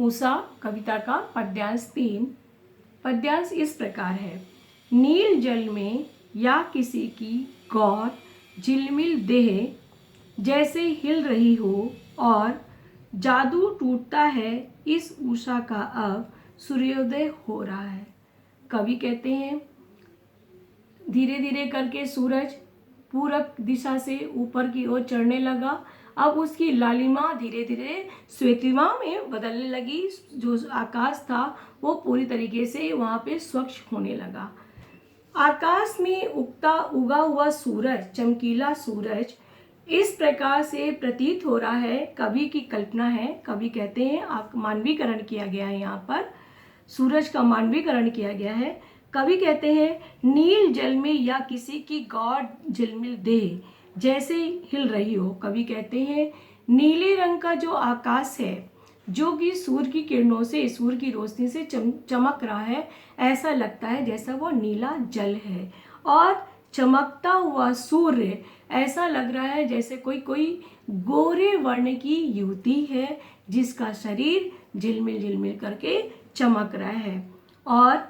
ऊषा कविता का पद्यांश 3। पद्यांश इस प्रकार है। नील जल में या किसी की गौर झिलमिल देह जैसे हिल रही हो, और जादू टूटता है इस उषा का अब सूर्योदय हो रहा है। कवि कहते हैं धीरे धीरे करके सूरज पूरब दिशा से ऊपर की ओर चढ़ने लगा। अब उसकी लालिमा धीरे धीरे श्वेतिमा में बदलने लगी। जो आकाश था वो पूरी तरीके से वहाँ पे स्वच्छ होने लगा। आकाश में उगा हुआ सूरज, चमकीला सूरज इस प्रकार से प्रतीत हो रहा है। कवि की कल्पना है। कवि कहते हैं मानवीकरण किया गया है, यहाँ पर सूरज का मानवीकरण किया गया है। कवि कहते हैं नील जल में या किसी की गौर झिलमिल देह जैसे हिल रही हो। कवि कहते हैं नीले रंग का जो आकाश है, जो कि सूर्य की किरणों से, सूर्य की रोशनी से चमक रहा है, ऐसा लगता है जैसा वो नीला जल है। और चमकता हुआ सूर्य ऐसा लग रहा है जैसे कोई गोरे वर्ण की युवती है, जिसका शरीर झिलमिल झिलमिल करके चमक रहा है। और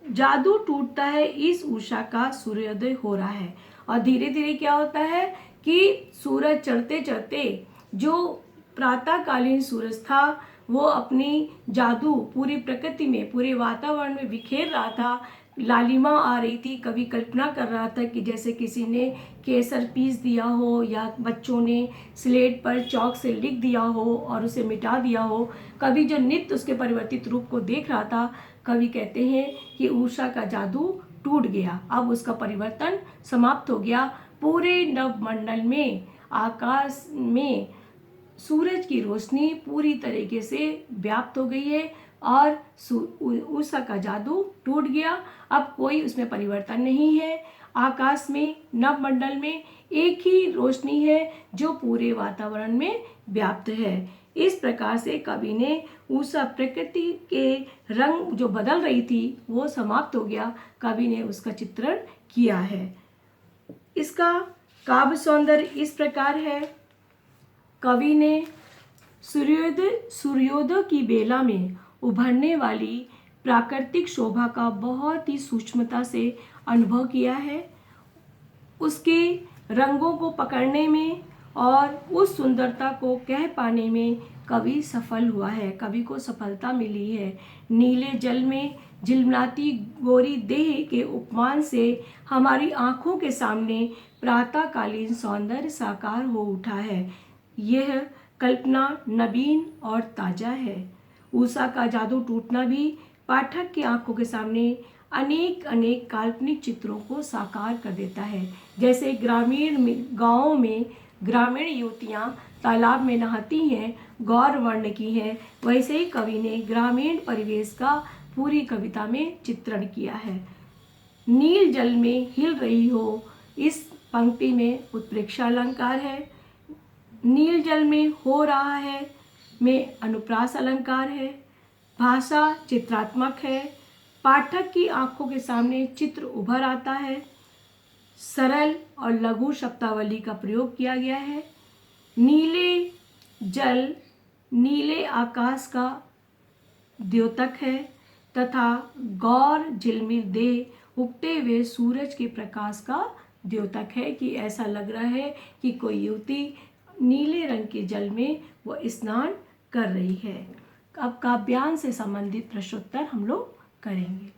जादू टूटता है इस उषा का सूर्योदय हो रहा है। और धीरे धीरे क्या होता है कि सूरज चढ़ते चढ़ते जो प्रातःकालीन सूरज था वो अपनी जादू पूरी प्रकृति में, पूरे वातावरण में बिखेर रहा था। लालिमा आ रही थी। कवि कल्पना कर रहा था कि जैसे किसी ने केसर पीस दिया हो, या बच्चों ने स्लेट पर चौक से लिख दिया हो और उसे मिटा दिया हो। कवि जो नित्य उसके परिवर्तित रूप को देख रहा था, कवि कहते हैं कि उषा का जादू टूट गया। अब उसका परिवर्तन समाप्त हो गया। पूरे नवमंडल में, आकाश में सूरज की रोशनी पूरी तरीके से व्याप्त हो गई है और उषा का जादू टूट गया। अब कोई उसमें परिवर्तन नहीं है। आकाश में, नवमंडल में एक ही रोशनी है जो पूरे वातावरण में व्याप्त है। इस प्रकार से कवि ने उषा प्रकृति के रंग जो बदल रही थी वो समाप्त हो गया। कवि ने उसका चित्रण किया है। इसका काव्य सौंदर्य इस प्रकार है। कवि ने सूर्योदय की बेला में उभरने वाली प्राकृतिक शोभा का बहुत ही सूक्ष्मता से अनुभव किया है। उसके रंगों को पकड़ने में और उस सुंदरता को कह पाने में कवि सफल हुआ है। कवि को सफलता मिली है। नीले जल में झिलमिलाती गोरी देह के उपमान से हमारी आंखों के सामने प्रातःकालीन सौंदर्य साकार हो उठा है। यह कल्पना नवीन और ताजा है। उषा का जादू टूटना भी पाठक की आंखों के सामने अनेक अनेक काल्पनिक चित्रों को साकार कर देता है। जैसे ग्रामीण गाँवों में ग्रामीण युवतियाँ तालाब में नहाती हैं, गौर वर्ण की हैं, वैसे ही कवि ने ग्रामीण परिवेश का पूरी कविता में चित्रण किया है। नील जल में हिल रही हो, इस पंक्ति में उत्प्रेक्षा अलंकार है। नील जल में हो रहा है में अनुप्रास अलंकार है। भाषा चित्रात्मक है। पाठक की आंखों के सामने चित्र उभर आता है। सरल और लघु शब्दावली का प्रयोग किया गया है। नीले जल नीले आकाश का द्योतक है तथा गौर झिलमिल देह उगते हुए सूरज के प्रकाश का द्योतक है, कि ऐसा लग रहा है कि कोई युवती नीले रंग के जल में वो स्नान कर रही है। अब काव्यांश से संबंधित प्रश्नोत्तर हम लोग करेंगे।